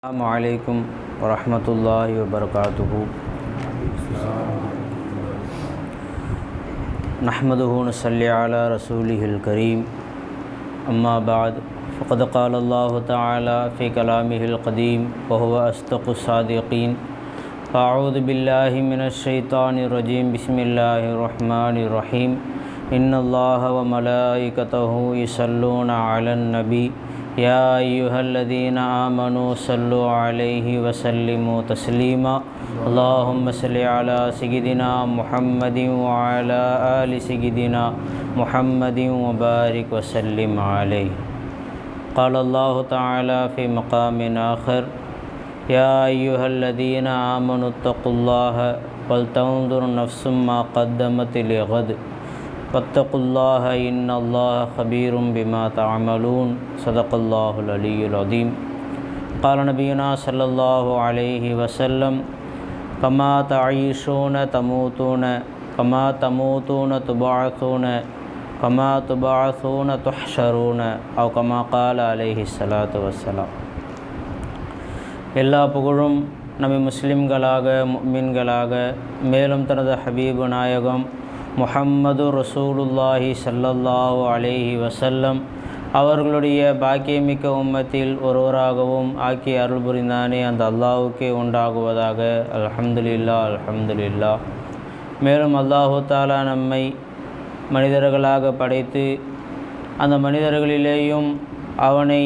अस्सलामु अलैकुम वरहमतुल्लाहि वबरकातुहू। नहमदुहु व नसल्ली अला रसूलिहिल करीम। अम्मा बाद फ़क़द क़ाल अल्लाहु तआला फ़ी कलामिहिल क़दीम व हुवा अस्दक़ुस सादिक़ीन। अऊज़ु बिल्लाहि मिनश शैतानिर रजीम। बिस्मिल्लाहिर रहमानिर रहीम। इन्नल्लाहा व मलाइकतहु युसल्लूना अलन नबी या अय्युहल्लज़ीना आमनू सल्लु अलैहि वसल्लिमू तस्लीमा। अल्लाहुम्मा सल्लि अला सय्यिदिना मुहम्मदिन व अला आलि सय्यिदिना मुहम्मदिन व बारिक वसल्लिम अलैहि। क़ाल अल्लाहु तआला फ़ी मक़ामिन आख़र या अय्युहल्लज़ीना आमनुत्तक़ुल्लाह वलतंज़ुर नफ़्सुम मा क़द्दमत लिग़द वत्तक़ुल्लाह इन्नल्लाह ख़बीरुम बिमा तअमलून। सदक़ल्लाहुल अलियुल अज़ीम। क़ाल नबियुना सल्लल्लाहु अलैहि वसल्लम कमा तईशून तमूतून कमा तमूतून तुबअसून कमा तुबअसून तुहशरून औ कमा क़ाल अलैहिस्ஸலாத்து வஸ்ஸலாம்। எல்லா புகழும் நபி முஸ்லிம்களாக முஃமின்களாக மேலும் தனது ஹபீபு நாயகம் முஹம்மது ரசூலுல்லாஹி ஸல்லல்லாஹு அலைஹி வஸல்லம் அவர்களுடைய பாக்கியமிக்க உம்மத்தில் ஒருவராகவும் ஆக்கி அருள் புரிந்தானே அந்த அல்லாஹ்வுக்கே உண்டாகுவதாக। அல்ஹம்துலில்லாஹ் அல்ஹம்துலில்லாஹ்। மேலும் அல்லாஹு தஆலா நம்மை மனிதர்களாக படைத்து அந்த மனிதர்களிலேயும் அவனை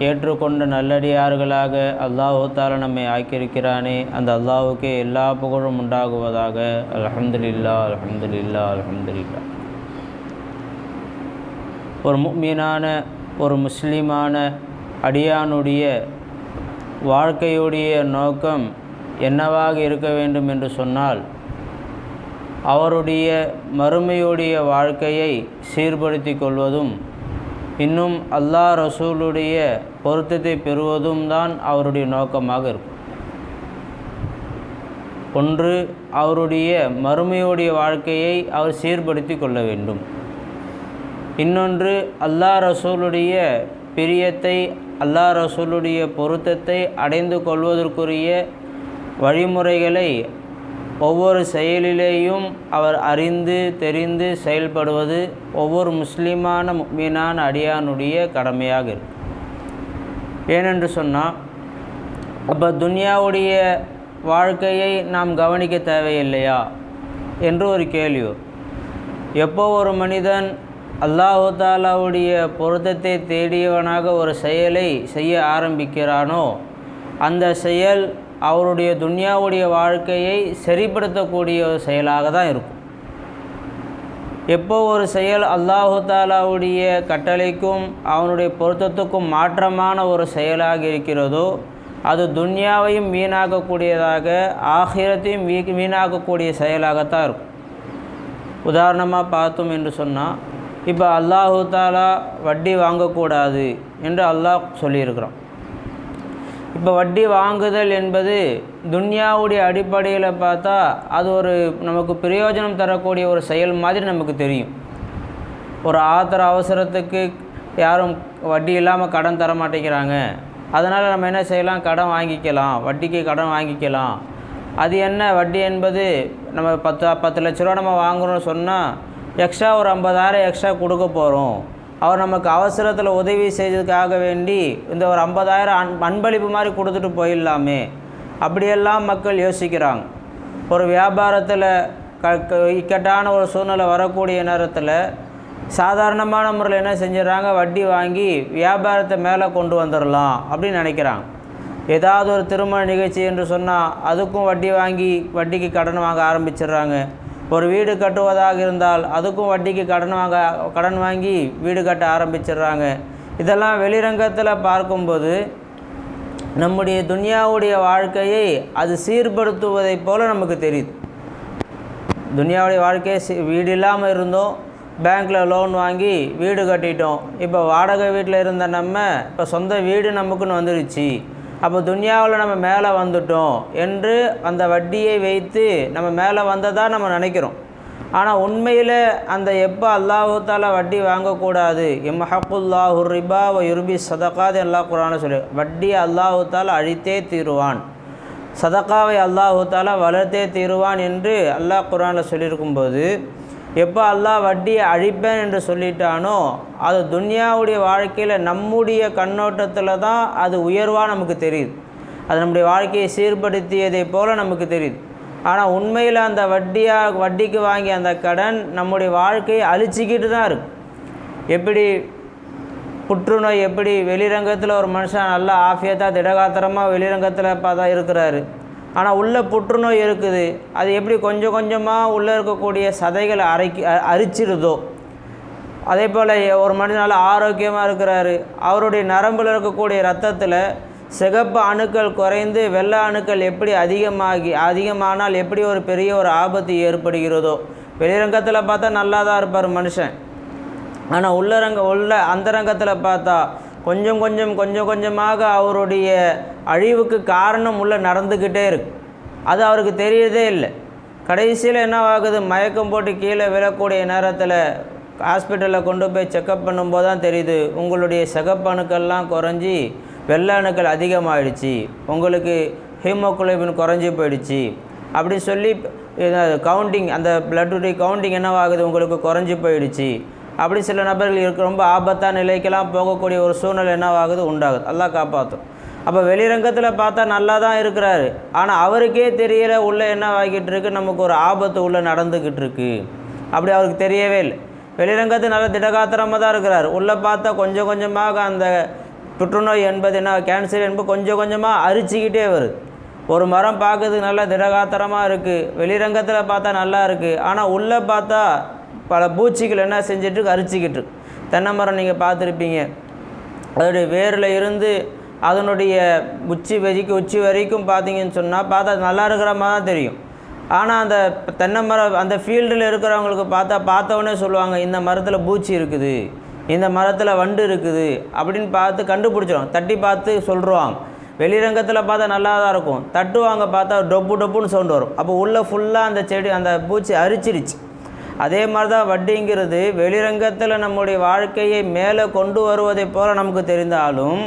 ஏற்றுக்கொண்ட நல்லடியார்களாக அல்லாஹு தஆலா நம்மை ஆக்கியிருக்கிறானே அந்த அல்லாஹ்வுக்கே எல்லா புகழும் உண்டாகுவதாக। அல்ஹம்துலில்லாஹ் அல்ஹம்துலில்லாஹ் அல்ஹம்துலில்லாஹ்। ஒரு முஃமினான ஒரு முஸ்லிமான அடியானுடைய வாழ்க்கையுடைய நோக்கம் என்னவாக இருக்க வேண்டும் என்று சொன்னால், அவருடைய மறுமையுடைய வாழ்க்கையை சீர்படுத்தி கொள்வதும் இன்னும் அல்லாஹ் ரசூலுடைய பொருத்தத்தை பெறுவதும் தான் அவருடைய நோக்கமாக இருக்கும். ஒன்று, அவருடைய மறுமையுடைய வாழ்க்கையை அவர் சீர்படுத்தி கொள்ள வேண்டும். இன்னொன்று, அல்லாஹ் ரசூலுடைய பிரியத்தை அல்லாஹ் ரசூலுடைய பொருத்தத்தை அடைந்து கொள்வதற்குரிய வழிமுறைகளை ஒவ்வொரு செயலிலேயும் அவர் அறிந்து தெரிந்து செயல்படுவது ஒவ்வொரு முஸ்லிமான முஃமினான அடியானுடைய கடமையாக இருக்கும். ஏனென்று சொன்னால், அப்போ துன்யாவுடைய வாழ்க்கையை நாம் கவனிக்க தேவையில்லையா என்று ஒரு கேள்வி. எப்போ ஒரு மனிதன் அல்லாஹு தஆலாவுடைய பொருத்தத்தை தேடியவனாக ஒரு செயலை செய்ய ஆரம்பிக்கிறானோ, அந்த செயல் அவருடைய துன்யாவுடைய வாழ்க்கையை சரிப்படுத்தக்கூடிய ஒரு செயலாக தான் இருக்கும். எப்போ ஒரு செயல் அல்லாஹு தஆலாவுடைய கட்டளைக்கும் அவனுடைய பொருத்தத்துக்கும் மாற்றமான ஒரு செயலாக இருக்கிறதோ, அது துன்யாவையும் வீணாக்கக்கூடியதாக ஆகிரத்தையும் வீணாக்கக்கூடிய செயலாகத்தான் இருக்கும். உதாரணமாக பார்த்தோம் என்று சொன்னால், இப்போ அல்லாஹு தஆலா வட்டி வாங்கக்கூடாது என்று அல்லாஹ் சொல்லியிருக்கிறான். இப்போ வட்டி வாங்குதல் என்பது துன்யாவுடைய அடிப்படையில் பார்த்தா அது ஒரு நமக்கு பிரயோஜனம் தரக்கூடிய ஒரு செயல் மாதிரி நமக்கு தெரியும். ஒரு ஆத்திர அவசரத்துக்கு யாரும் வட்டி இல்லாமல் கடன் தர மாட்டேங்கிறாங்க, அதனால் நம்ம என்ன செய்யலாம், கடன் வாங்கிக்கலாம், வட்டிக்கு கடன் வாங்கிக்கலாம். அது என்ன வட்டி என்பது, நம்ம 10 லட்ச ரூபா நம்ம வாங்குகிறோன்னு சொன்னால் எக்ஸ்ட்ரா ஒரு 50,000 எக்ஸ்ட்ரா கொடுக்க போகிறோம். அவர் நமக்கு அவசரத்தில் உதவி செய்ததுக்காக வேண்டி இந்த ஒரு 50,000 அன்பளிப்பு மாதிரி கொடுத்துட்டு போயிடலாமே, அப்படியெல்லாம் மக்கள் யோசிக்கிறாங்க. ஒரு வியாபாரத்தில் இக்கட்டான ஒரு சூழ்நிலை வரக்கூடிய நேரத்தில் சாதாரணமான முறையில் என்ன செஞ்சிடறாங்க, வட்டி வாங்கி வியாபாரத்தை மேலே கொண்டு வந்துடலாம் அப்படின்னு நினைக்கிறாங்க. ஏதாவது ஒரு திருமண நிகழ்ச்சி என்று சொன்னால் அதுக்கும் வட்டி வாங்கி வட்டிக்கு கடன் வாங்க ஆரம்பிச்சிடுறாங்க. ஒரு வீடு கட்டுவதாக இருந்தால் அதுக்கும் வட்டிக்கு கடன் வாங்கி வீடு கட்ட ஆரம்பிச்சிடுறாங்க. இதெல்லாம் வெளிரங்கத்தில் பார்க்கும்போது நம்முடைய துன்யாவுடைய வாழ்க்கையை அது சீர்படுத்துவதைப் போல நமக்கு தெரியுது. துன்யாவுடைய வாழ்க்கையை வீடு இல்லாமல் இருந்தோம், பேங்க்கில் லோன் வாங்கி வீடு கட்டிட்டோம். இப்போ வாடகை வீட்டில் இருந்த நம்ம இப்போ சொந்த வீடு நமக்குன்னு வந்துருச்சு. அப்போ துன்யாவில் நம்ம மேலே வந்துட்டோம் என்று அந்த வட்டியை வைத்து நம்ம மேலே வந்ததாக நம்ம நினைக்கிறோம். ஆனால் உண்மையில் அந்த எப்போ அல்லாஹு தாலா வட்டி வாங்கக்கூடாது, யம்ஹக்குல்லாஹு ரிபா வ யுர்பி சதகாத் அல்லாஹ் குர்ஆனில் சொல்லி, வட்டியை அல்லாஹு தாலா அழித்தே தீருவான், சதகாவை அல்லாஹு தாலா வளர்த்தே தீருவான் என்று அல்லாஹ் குர்ஆனில் சொல்லியிருக்கும்போது, எப்போ அல்லாஹ் வட்டியை அழிப்பேன் என்று சொல்லிட்டானோ அது துன்யாவுடைய வாழ்க்கையில் நம்முடைய கண்ணோட்டத்தில் தான் அது உயர்வாக நமக்கு தெரியுது, அது நம்முடைய வாழ்க்கையை சீர்படுத்தியதை போல் நமக்கு தெரியுது. ஆனால் உண்மையில் அந்த வட்டிக்கு வாங்கி அந்த கடன் நம்முடைய வாழ்க்கையை அழிச்சிக்கிட்டு தான் இருக்குது. எப்படி புற்றுநோய் எப்படி வெளிரங்கத்தில் ஒரு மனுஷன் நல்லா ஆஃபியத்தாக திடகாத்திரமாக வெளிரங்கத்தில் பார்த்தா இருக்கிறாரு, ஆனால் உள்ளே புற்றுநோய் இருக்குது, அது எப்படி கொஞ்சம் கொஞ்சமாக உள்ளே இருக்கக்கூடிய சதைகளை அரிச்சிடுதோ அதே போல் ஒரு மனுஷன் நல்லா ஆரோக்கியமாக இருக்கிறாரு, அவருடைய நரம்பில் இருக்கக்கூடிய இரத்தத்தில் சிகப்பு அணுக்கள் குறைந்து வெள்ளை அணுக்கள் எப்படி அதிகமானால் எப்படி ஒரு பெரிய ஒரு ஆபத்து ஏற்படுகிறதோ. வெளிரங்கத்தில் பார்த்தா நல்லா தான் இருப்பார் மனுஷன், ஆனால் அந்தரங்கத்தில் பார்த்தா கொஞ்சம் கொஞ்சமாக அவருடைய அழிவுக்கு காரணம் உள்ளே நடந்துக்கிட்டே இருக்கு, அது அவருக்கு தெரியறதே இல்லை. கடைசியில் என்னவாகுது, மயக்கம் போட்டு கீழே விழக்கூடிய நேரத்தில் ஹாஸ்பிட்டலில் கொண்டு போய் செக்கப் பண்ணும்போது தான் தெரியுது, உங்களுடைய சிகப்பு அணுக்கள்லாம் குறைஞ்சி வெள்ளை அணுக்கள் அதிகமாகிடுச்சு, உங்களுக்கு ஹீமோகுளோபின் குறைஞ்சி போயிடுச்சு அப்படின்னு சொல்லி கவுண்டிங், அந்த பிளட்டுடைய கவுண்டிங் என்னவாகுது, உங்களுக்கு குறைஞ்சி போயிடுச்சு அப்படி சில நபர்கள் ரொம்ப ஆபத்தான நிலைக்கெல்லாம் போகக்கூடிய ஒரு சூழ்நிலை என்னவாகுது உண்டாகுது. அல்லாஹ் காப்பாற்றும். அப்போ வெளிரங்கத்தில் பார்த்தா நல்லா தான் இருக்கிறாரு, ஆனால் அவருக்கே தெரியல உள்ளே என்னவாகிட்டு இருக்கு, நமக்கு ஒரு ஆபத்து உள்ளே நடந்துக்கிட்டு இருக்கு, அப்படி அவருக்கு தெரியவே இல்லை. வெளிரங்கத்தில் நல்லா திடகாத்திரமாக தான் இருக்கிறார், உள்ளே பார்த்தா கொஞ்சம் கொஞ்சமாக அந்த புற்றுநோய் என்பது என்ன, கேன்சர் என்பது கொஞ்சம் கொஞ்சமாக அரிச்சிக்கிட்டே வருது. ஒரு மரம் பார்க்கறதுக்கு நல்லா திடகாத்திரமாக இருக்குது, வெளிரங்கத்தில் பார்த்தா நல்லா இருக்குது, ஆனால் உள்ளே பார்த்தா பல பூச்சிகள் என்ன செஞ்சிட்ருக்கு, அரிச்சிக்கிட்டு இருக்கு. தென்னை மரம் நீங்கள் பார்த்துருப்பீங்க, அதோடைய வேரில் இருந்து அதனுடைய உச்சி வரைக்கும் பார்த்தீங்கன்னு சொன்னால் பார்த்தா நல்லா இருக்கிற மாதிரி தான் தெரியும். ஆனால் அந்த தென்னை மரம் அந்த ஃபீல்டில் இருக்கிறவங்களுக்கு பார்த்தவொடனே சொல்லுவாங்க, இந்த மரத்தில் பூச்சி இருக்குது, இந்த மரத்தில் வண்டு இருக்குது அப்படின்னு பார்த்து கண்டுபிடிச்சிடும், தட்டி பார்த்து சொல்லுவாங்க. வெளிரங்கத்தில் பார்த்தா நல்லா தான் இருக்கும், தட்டுவாங்க பார்த்தா டொப்புன்னு சவுண்டு வரும், அப்போ உள்ளே ஃபுல்லாக அந்த செடி அந்த பூச்சி அரிச்சிருச்சு. அதே மாதிரி தான் வட்டிங்கிறது வெளிரங்கத்தில் நம்முடைய வாழ்க்கையை மேலே கொண்டு வருவதை போல் நமக்கு தெரிந்தாலும்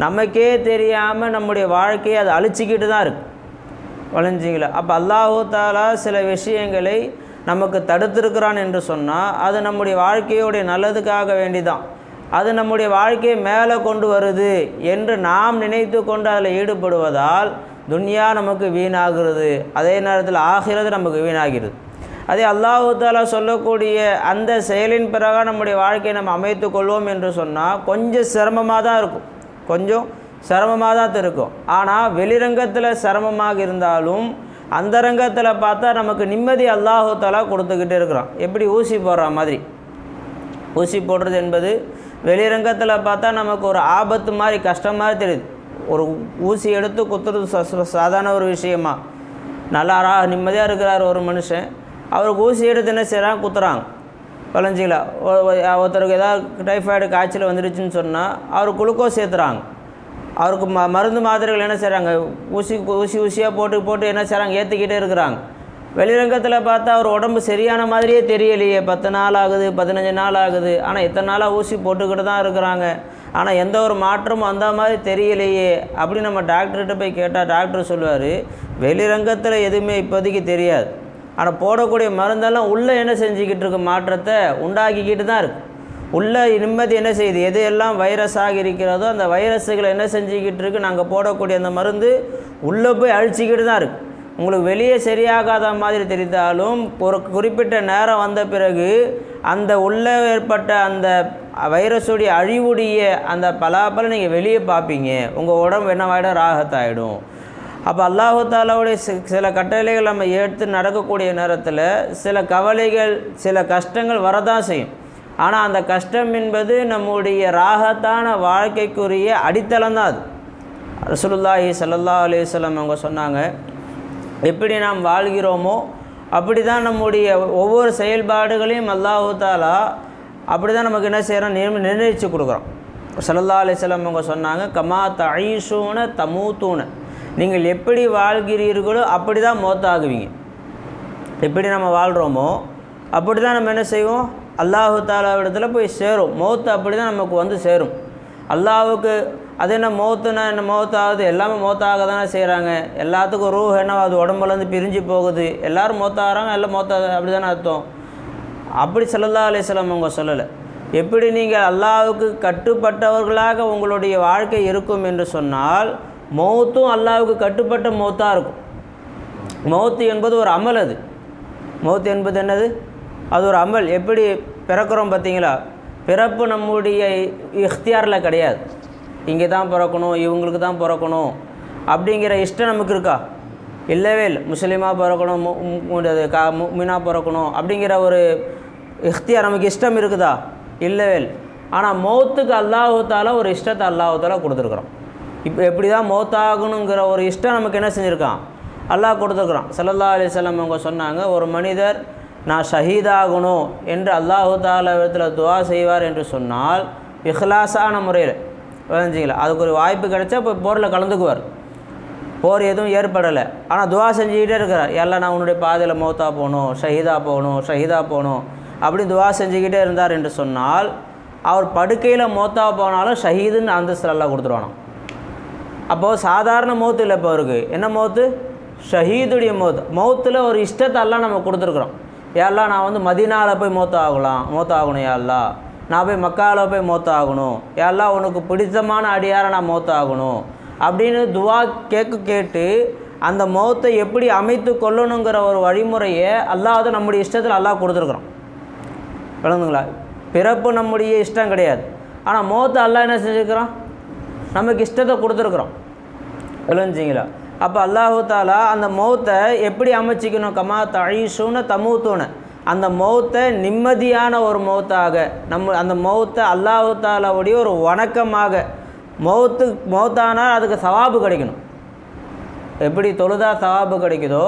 நமக்கே தெரியாமல் நம்முடைய வாழ்க்கையை அது அழிச்சிக்கிட்டு தான் இருக்குது. வளைஞ்சிங்களா? அப்போ அல்லாஹு தாலா சில விஷயங்களை நமக்கு தடுத்திருக்கிறான் என்று சொன்னால் அது நம்முடைய வாழ்க்கையோடைய நல்லதுக்காக வேண்டிதான், அது நம்முடைய வாழ்க்கையை மேலே கொண்டு வருது என்று நாம் நினைத்து கொண்டு அதில் ஈடுபடுவதால் துன்யா நமக்கு வீணாகிறது, அதே நேரத்தில் ஆகிறது நமக்கு வீணாகிறது. அதே அல்லாஹு தாலா சொல்லக்கூடிய அந்த செயலின் பிறகு நம்முடைய வாழ்க்கையை நம்ம அமைத்து கொள்வோம் என்று சொன்னால் கொஞ்சம் சிரமமாக தான் இருக்கும், கொஞ்சம் சிரமமாக தான் இருக்கும். ஆனால் வெளிரங்கத்தில் சிரமமாக இருந்தாலும் அந்த ரங்கத்தில் பார்த்தா நமக்கு நிம்மதி அல்லாஹு தாலா கொடுத்துக்கிட்டே இருக்கிறான். எப்படி ஊசி போடுற மாதிரி, ஊசி போடுறது என்பது வெளிரங்கத்தில் பார்த்தா நமக்கு ஒரு ஆபத்து மாதிரி கஷ்டம் மாதிரி தெரியுது. ஒரு ஊசி எடுத்து குத்துறது சாதாரண ஒரு விஷயமா, நல்லா நிம்மதியாக இருக்கிறார் ஒரு மனுஷன், அவருக்கு ஊசி எடுத்து என்ன செய்கிறாங்க, குத்துறாங்க. வளைஞ்சிங்களா? ஒருத்தருக்கு ஏதாவது டைஃபாய்டு காய்ச்சல் வந்துடுச்சுன்னு சொன்னால் அவர் குளுக்கோஸ் ஏற்றுறாங்க, அவருக்கு மருந்து மாத்திரைகள் என்ன செய்கிறாங்க, ஊசியாக போட்டு என்ன செய்கிறாங்க, ஏற்றிக்கிட்டே இருக்கிறாங்க. வெளிரங்கத்தில் பார்த்தா அவர் உடம்பு சரியான மாதிரியே தெரியலையே, 10 நாள் ஆகுது, 15 நாள் ஆகுது, ஆனால் இத்தனை நாளாக ஊசி போட்டுக்கிட்டு தான் இருக்கிறாங்க, ஆனால் எந்த ஒரு மாற்றமும் அந்த மாதிரி தெரியலையே அப்படி நம்ம டாக்டர்கிட்ட போய் கேட்டால் டாக்டர் சொல்லுவார், வெளிரங்கத்தில் எதுவுமே இப்போதைக்கு தெரியாது, ஆனால் போடக்கூடிய மருந்தெல்லாம் உள்ளே என்ன செஞ்சுக்கிட்டு இருக்கு, மாற்றத்தை உண்டாக்கிக்கிட்டு தான் இருக்குது. உள்ளே நிம்மதி என்ன செய்யுது, எது எல்லாம் வைரஸாக இருக்கிறதோ அந்த வைரஸுகளை என்ன செஞ்சுக்கிட்டு இருக்குது, நாங்கள் போடக்கூடிய அந்த மருந்து உள்ளே போய் அழிச்சிக்கிட்டு தான் இருக்குது. உங்களுக்கு வெளியே சரியாகாத மாதிரி தெரிந்தாலும் ஒரு குறிப்பிட்ட நேரம் வந்த பிறகு அந்த உள்ளே ஏற்பட்ட அந்த வைரஸுடைய அழிவுடைய அந்த பலாப்பலை நீங்கள் வெளியே பார்ப்பீங்க, உங்கள் உடம்பு என்னவாயிடும், ராகத்தாயிடும். அப்போ அல்லாஹு தாலாவுடைய சில கட்டளைகள் நம்ம எடுத்து நடக்கக்கூடிய நேரத்தில் சில கவலைகள் சில கஷ்டங்கள் வரதான் செய்யும். ஆனால் அந்த கஷ்டம் என்பது நம்முடைய ராகத்தான வாழ்க்கைக்குரிய அடித்தளம் தான். அது ரசூலுல்லாஹி ஸல்லல்லாஹு அலைஹி வஸல்லம் அவங்க சொன்னாங்க, எப்படி நாம் வாழ்கிறோமோ அப்படி தான் நம்முடைய ஒவ்வொரு செயல்பாடுகளையும் அல்லாஹு தாலா அப்படி தான் நமக்கு என்ன செய்கிறோம், நிர்ணயித்து கொடுக்குறோம். ஸல்லல்லாஹு அலைஹி வஸல்லம் அவங்க சொன்னாங்க, கமா தஈஷூன தமூத்தூன, நீங்கள் எப்படி வாழ்கிறீர்களோ அப்படி தான் மௌத்தாகுவீங்க. எப்படி நம்ம வாழ்கிறோமோ அப்படி தான் நம்ம என்ன செய்வோம், அல்லாஹு தாலாவிடத்தில் போய் சேரும். மௌத்து அப்படி தான் நமக்கு வந்து சேரும். அல்லாஹுக்கு அது என்ன மௌத்துனா என்ன, மௌத்தாகுது, எல்லாமே மௌத்தாக தானே செய்கிறாங்க. எல்லாத்துக்கும் ரூஹ் என்ன அது உடம்புலேருந்து பிரிஞ்சு போகுது, எல்லோரும் மௌத்தாகிறாங்க, எல்லாம் மௌத்தாக அப்படி தானே அர்த்தம். அப்படி ஸல்லல்லாஹு அலைஹி வஸல்லம் அவங்க சொல்லலை. எப்படி நீங்கள் அல்லாஹுக்கு கட்டுப்பட்டவர்களாக உங்களுடைய வாழ்க்கை இருக்கும் என்று சொன்னால், மௌத்தும் அல்லாஹுக்கு கட்டுப்பட்ட மௌத்தாக இருக்கும். மௌத்து என்பது ஒரு அமல். அது மௌத்து என்பது என்னது, அது ஒரு அமல். எப்படி பிறக்கிறோம் பார்த்தீங்களா, பிறப்பு நம்முடைய இஃப்தியாரில் கிடையாது. இங்கே தான் பிறக்கணும், இவங்களுக்கு தான் பிறக்கணும் அப்படிங்கிற இஷ்டம் நமக்கு இருக்கா? இல்லவே இல்லை. முஸ்லீமாக பிறக்கணும், முஃமினாக பிறக்கணும் அப்படிங்கிற ஒரு இஃப்தியார் நமக்கு இஷ்டம் இருக்குதா? இல்லவே இல்லை. ஆனால் மௌத்துக்கு அல்லாஹு தாலா ஒரு இஷ்டத்தை அல்லாஹு தாலா கொடுத்துருக்குறோம். இப்போ எப்படி தான் மௌத்தாகணுங்கிற ஒரு இஷ்டம் நமக்கு என்ன செஞ்சுருக்கான், அல்லாஹ் கொடுத்துருக்குறான். ஸல்லல்லாஹு அலைஹி வஸல்லம் அவங்க சொன்னாங்க, ஒரு மனிதர் நான் ஷஹீதாகணும் என்று அல்லாஹு தாலா இடத்தில் துவா செய்வார் என்று சொன்னால் இஹ்லாஸான முறையில் விளைஞ்சிங்களா, அதுக்கு ஒரு வாய்ப்பு கிடைச்சா இப்போ போரில் கலந்துக்குவார். போர் எதுவும் ஏற்படலை, ஆனால் துவா செஞ்சுக்கிட்டே இருக்கிறார். எல்லாம் நான் உன்னுடைய பாதையில் மௌத்தா போகணும், ஷஹீதாக போகணும் அப்படின்னு துவா செஞ்சுக்கிட்டே இருந்தார் என்று சொன்னால், அவர் படுக்கையில் மௌத்தா போனாலும் ஷஹீதுன்னு அந்தஸ்து அல்லாஹ் கொடுத்துருவானோ. அப்போது சாதாரண மௌத்து இல்லை, இப்போ அவருக்கு என்ன மௌத்து, ஷஹீதுடைய மௌத்தில் ஒரு இஷ்டத்தை எல்லாம் நம்ம கொடுத்துருக்குறோம். யாரெல்லாம் நான் வந்து மதீனாவில் போய் மௌத்தாகணும், யாரெல்லாம் நான் போய் மக்காவில் போய் மௌத்தாகணும், யாரெல்லாம் உனக்கு பிடித்தமான அடியாரை நான் மௌத்தாகணும் அப்படின்னு துவா கேட்டு அந்த மௌத்தை எப்படி அமைத்து கொள்ளணுங்கிற ஒரு வழிமுறையை அல்லாஹ் நம்முடைய இஷ்டத்தில் அல்லாஹ் கொடுத்துருக்குறோம். விளங்குங்களா? பிறப்பு நம்முடைய இஷ்டம் கிடையாது, ஆனால் மௌத்தை அல்லாஹ் என்ன செஞ்சுருக்கிறோம், நமக்கு இஷ்டத்தை கொடுத்துருக்குறோம். விளங்குச்சிங்களா? அப்போ அல்லாஹு தாலா அந்த மௌத்தை எப்படி அமைச்சிக்கணும், கமா தஈஷூன தமூத்தூன, அந்த மௌத்தை நிம்மதியான ஒரு மௌத்தாக, அந்த மௌத்தை அல்லாஹு தாலாவுடைய ஒரு வணக்கமாக, மௌத்தானால் அதுக்கு சவாபு கிடைக்கணும். எப்படி தொழுதா சவாபு கிடைக்குதோ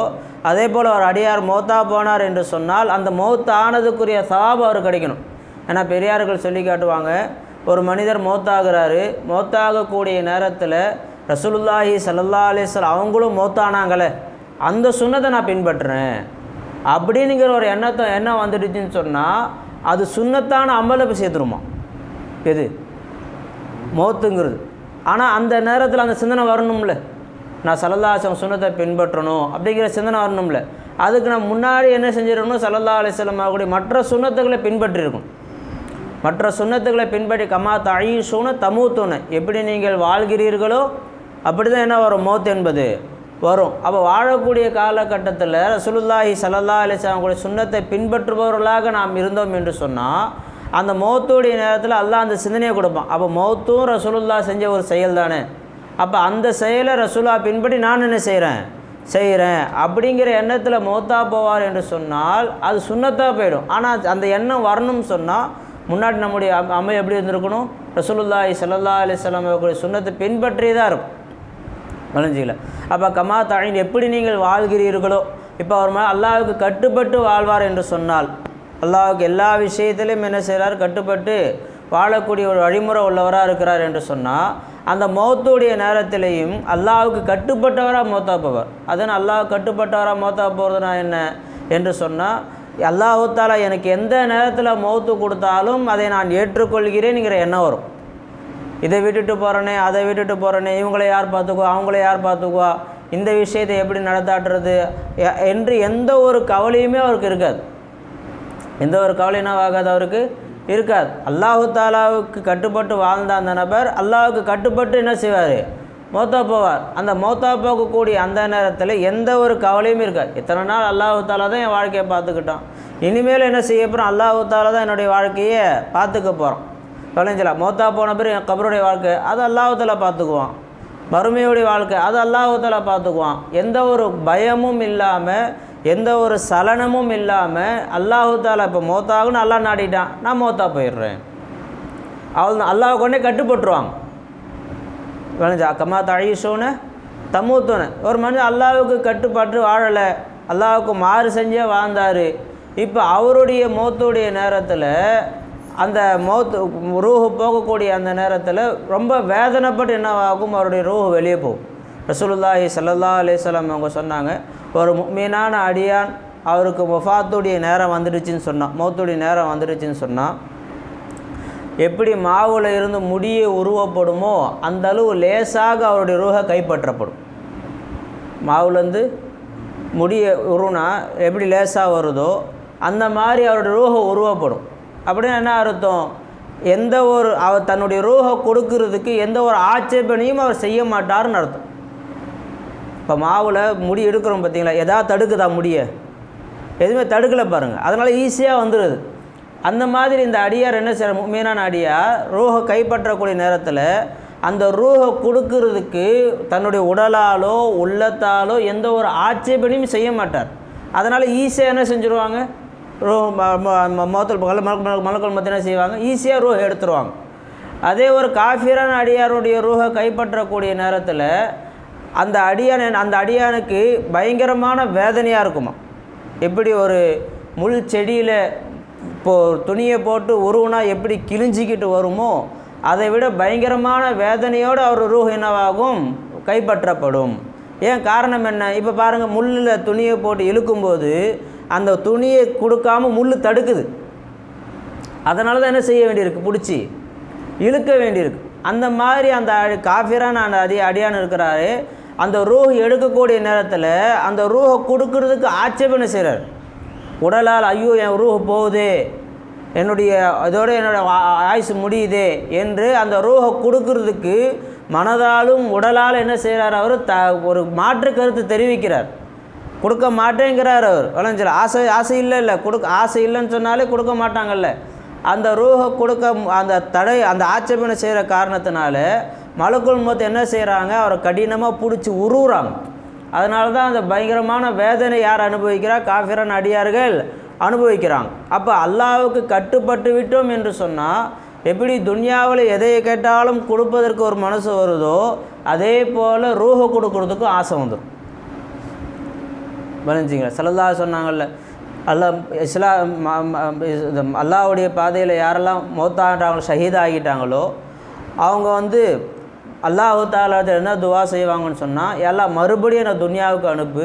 அதே போல் ஒரு அடியார் மௌத்தா போனார் என்று சொன்னால் அந்த மௌத்தானதுக்குரிய சவாபு அவர் கிடைக்கணும். ஏன்னா பெரியார்கள் சொல்லி காட்டுவாங்க, ஒரு மனிதர் மௌத்தாகிறாரு, மௌத்தாகக்கூடிய நேரத்தில் ரசூலுல்லாஹி ஸல்லல்லாஹு அலைஹி வஸல்லம் அவங்களும் மௌத்தானாங்களே, அந்த சுன்னத்தை நான் பின்பற்றுறேன் அப்படிங்கிற ஒரு எண்ணம் வந்துடுச்சுன்னு சொன்னால் அது சுன்னத்தான அமலை போய் சேர்த்துருமா எது மௌத்துங்கிறது. ஆனால் அந்த நேரத்தில் அந்த சிந்தனை வரணும்ல, நான் ஸல்லல்லாஹு அலைஹி வஸல்லம் சுன்னத்தை பின்பற்றணும் அப்படிங்கிற சிந்தனை வரணும்ல. அதுக்கு நான் முன்னாடி என்ன செஞ்சிடணும், ஸல்லல்லாஹு அலைஹி வஸல்லம் ஆகக்கூடிய மற்ற சுன்னத்துகளை பின்பற்றிருக்கும். மற்ற சுன்னத்துகளை பின்பற்றி கமா தஈஷூன தமூத்தூன, எப்படி நீங்கள் வாழ்கிறீர்களோ அப்படி தான் என்ன வரும், மௌத் என்பது வரும். அப்போ வாழக்கூடிய காலகட்டத்தில் ரசூலுல்லாஹி ஸல்லல்லாஹு அலைஹி வஸல்லம் கூட சுன்னத்தை பின்பற்றுபவர்களாக நாம் இருந்தோம் என்று சொன்னால் அந்த மௌத்துடைய நேரத்தில் அல்லாஹ் அந்த சிந்தனையை கொடுப்பான். அப்போ மௌத்தும் ரசூலுல்லாஹ் செஞ்ச ஒரு செயல் தானே, அப்போ அந்த செயலை ரசூலுல்லாஹ் பின்பற்றி நான் என்ன செய்கிறேன் அப்படிங்கிற எண்ணத்தில் மௌத்தா போவார் என்று சொன்னால் அது சுன்னத்தாக போயிடும். ஆனால் அந்த எண்ணம் வரணும்னு சொன்னால் முன்னாடி நம்முடைய அமல் எப்படி இருந்திருக்கணும், ரசூலுல்லாஹி ஸல்லல்லாஹு அலைஹி வஸல்லம் அவர்களுடைய சுன்னத்தை பின்பற்றியே தான் இருக்கும். வளைஞ்சிக்கல. அப்போ கமா தஈன், எப்படி நீங்கள் வாழ்கிறீர்களோ, இப்போ அவர் அல்லாஹ்வுக்கு கட்டுப்பட்டு வாழ்வார் என்று சொன்னால், அல்லாஹ்வுக்கு எல்லா விஷயத்திலையும் என்ன செய்கிறார், கட்டுப்பட்டு வாழக்கூடிய ஒரு வழிமுறை உள்ளவராக இருக்கிறார் என்று சொன்னால் அந்த மௌத்துடைய நேரத்திலையும் அல்லாஹ்வுக்கு கட்டுப்பட்டவராக மௌத்தா போவார். அதனால் அல்லாஹ் கட்டுப்பட்டவராக மௌத்தா போகிறதுனா என்ன என்று சொன்னால், அல்லாஹு தாலா எனக்கு எந்த நேரத்தில் மௌத்து கொடுத்தாலும் அதை நான் ஏற்றுக்கொள்கிறேன்ங்கிற எண்ணம் வரும். இதை விட்டுட்டு போகிறேனே, அதை விட்டுட்டு போகிறேனே, இவங்களை யார் பார்த்துக்குவா, அவங்கள யார் பார்த்துக்குவா, இந்த விஷயத்தை எப்படி நடத்தாட்டுறது என்று எந்த ஒரு கவலையுமே அவருக்கு இருக்காது. எந்த ஒரு கவலைனா ஆகாது, அவருக்கு இருக்காது. அல்லாஹு தாலாவுக்கு கட்டுப்பட்டு வாழ்ந்த அந்த நபர் அல்லாஹுக்கு கட்டுப்பட்டு என்ன செய்வார், மௌத்தா போவார். அந்த மௌத்தா போகக்கூடிய அந்த நேரத்தில் எந்த ஒரு கவலையும் இருக்காது. இத்தனை நாள் அல்லாஹு தாலா தான் என் வாழ்க்கையை பார்த்துக்கிட்டான், இனிமேல் என்ன செய்ய போகிறோம், அல்லாஹு தாலா தான் என்னுடைய வாழ்க்கையை பார்த்துக்க போகிறோம். விளைஞ்சலாம். மௌத்தா போன பிறகு என் கபருடைய வாழ்க்கை அது அல்லாஹு தாலா பார்த்துக்குவான், மறுமையுடைய வாழ்க்கை அது அல்லாஹு தாலா பார்த்துக்குவான். எந்த ஒரு பயமும் இல்லாமல், எந்த ஒரு சலனமும் இல்லாமல் அல்லாஹு தாலா இப்போ மௌத்தாகுன்னு அல்லாஹ் நாடிட்டான், நான் மௌத்தா போயிடுறேன், அவள் அல்லாஹ் கொண்டே கட்டுப்பட்டுருவாங்க. விளைஞ்சா கமா தஈஷூன தமூத்தூன, ஒரு மனிதன் அல்லாஹ்வுக்கு கட்டுப்பட்டு வாழலை, அல்லாஹ்வுக்கு மாறு செஞ்சே வாழ்ந்தார். இப்போ அவருடைய மௌத்துடைய நேரத்தில் அந்த ரூஹு போகக்கூடிய அந்த நேரத்தில் ரொம்ப வேதனைப்பட்டு என்னவாகும், அவருடைய ரூஹு வெளியே போகும். ரசூலுல்லாஹி ஸல்லல்லாஹு அலைஹி வஸல்லம் அவங்க சொன்னாங்க, ஒரு முஃமினான அடியான் அவருக்கு வஃபாத்துடைய நேரம் வந்துடுச்சுன்னு சொன்னால், மௌத்துடைய நேரம் வந்துடுச்சுன்னு சொன்னால், எப்படி மாவில் இருந்து முடியை உருவப்படுமோ அந்த அளவு லேசாக அவருடைய ரூஹை கைப்பற்றப்படும். மாவுலேருந்து முடியை உருவனா எப்படி லேசாக வருதோ அந்த மாதிரி அவருடைய ரூஹை உருவப்படும். அப்படின்னு என்ன அர்த்தம்? எந்த ஒரு அவர் தன்னுடைய ரூஹை கொடுக்கறதுக்கு எந்த ஒரு ஆட்சேபனையும் அவர் செய்ய மாட்டார்னு அர்த்தம். இப்போ மாவில் முடி எடுக்கிறோம் பார்த்தீங்களா, எதாவது தடுக்குதா முடியை? எதுவுமே தடுக்கலை பாருங்கள். அதனால் ஈஸியாக வந்துடுது. அந்த மாதிரி இந்த அடியார் என்ன செய்கிற முஃமினான அடியார் ரூஹை கைப்பற்றக்கூடிய நேரத்தில் அந்த ரூஹை கொடுக்கறதுக்கு தன்னுடைய உடலாலோ உள்ளத்தாலோ எந்த ஒரு ஆட்சேபனையும் செய்ய மாட்டார். அதனால் ஈஸியாக என்ன செஞ்சுருவாங்க, மலக்கள் மத்திய என்ன செய்வாங்க, ஈஸியாக ரூஹை எடுத்துருவாங்க. அதே ஒரு காஃபிரான அடியாருடைய ரூஹை கைப்பற்றக்கூடிய நேரத்தில் அந்த அடியானுக்கு பயங்கரமான வேதனையாக இருக்குமா. எப்படி ஒரு முள் செடியில் துணியை போட்டு உருவுனா எப்படி கிழிஞ்சிக்கிட்டு வருமோ அதை விட பயங்கரமான வேதனையோடு அவர் ரூஹ் என்னவாகும், கைப்பற்றப்படும். ஏன் காரணம் என்ன? இப்போ பாருங்கள், முள்ளில் துணியை போட்டு இழுக்கும்போது அந்த துணியை கொடுக்காமல் முள் தடுக்குது. அதனால தான் என்ன செய்ய வேண்டியிருக்கு, பிடிச்சி இழுக்க வேண்டியிருக்கு. அந்த மாதிரி அந்த காஃபிரான அந்த அடியான் இருக்கிறாரு, அந்த ரூஹ் எடுக்கக்கூடிய நேரத்தில் அந்த ரூஹை கொடுக்கறதுக்கு ஆட்சேபனை செய்கிறார். உடலால் ஐயோ என் ரூஹ் போகுது, என்னுடைய ஆயுசு முடியுதே என்று அந்த ரூஹை கொடுக்கறதுக்கு மனதாலும் உடலால் என்ன செய்கிறார், அவர் ஒரு மாற்று கருத்து தெரிவிக்கிறார். கொடுக்க மாட்டேங்கிறார் அவர். விளைஞ்சல ஆசை இல்லை ஆசை இல்லைன்னு சொன்னாலே கொடுக்க மாட்டாங்கல்ல. அந்த ரூஹை கொடுக்க அந்த ஆட்சேபனை செய்கிற காரணத்தினால மலக்குல் மௌத் என்ன செய்கிறாங்க, அவரை கடினமாக பிடிச்சி உருவுறாங்க. அதனால தான் அந்த பயங்கரமான வேதனை யார் அனுபவிக்கிறா, காஃபிரான அடியார்கள் அனுபவிக்கிறாங்க. அப்போ அல்லாஹ்வுக்கு கட்டுப்பட்டு விட்டோம் என்று சொன்னால் எப்படி துன்யாவில் எதை கேட்டாலும் கொடுப்பதற்கு ஒரு மனசு வருதோ அதே போல் ரூஹை கொடுக்கறதுக்கும் ஆசை வந்துடும். வளைஞ்சிங்களா, ஸல்லல்லாஹு சொன்னாங்கல்ல, அல்லாஹ்வுடைய பாதையில் யாரெல்லாம் மௌத்தாகிறாங்களோ ஷஹீதாகிட்டாங்களோ அவங்க அல்லாஹ் தஆலா என்ன துவா செய்வாங்கன்னு சொன்னால், எல்லாம் மறுபடியும் நான் துன்யாவுக்கு அனுப்பு,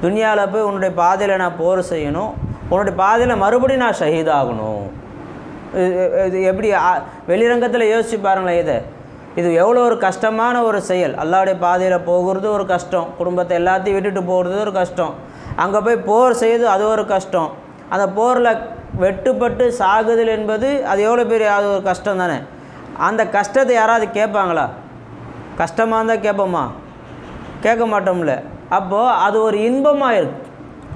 துன்யாவில் போய் உன்னுடைய பாதையில் நான் போர் செய்யணும், உன்னுடைய பாதையில் மறுபடியும் நான் ஷஹீதாகணும். இது எப்படி வெளிரங்கத்தில் யோசிச்சு பாருங்களேன். இது எவ்வளோ ஒரு கஷ்டமான ஒரு செயல். அல்லாஹ்வுடைய பாதையில் போகிறது ஒரு கஷ்டம், குடும்பத்தை எல்லாத்தையும் விட்டுட்டு போகிறது ஒரு கஷ்டம், அங்கே போய் போர் செய்து அது ஒரு கஷ்டம், அந்த போரில் வெட்டுப்பட்டு சாகுதல் என்பது அது எவ்வளோ பெரிய அது ஒரு கஷ்டம் தானே. அந்த கஷ்டத்தை யாராவது கேட்பாங்களா? கஷ்டமாக இருந்தால் கேட்போமா? கேட்க மாட்டோம்ல. அப்போது அது ஒரு இன்பமாக இருக்குது.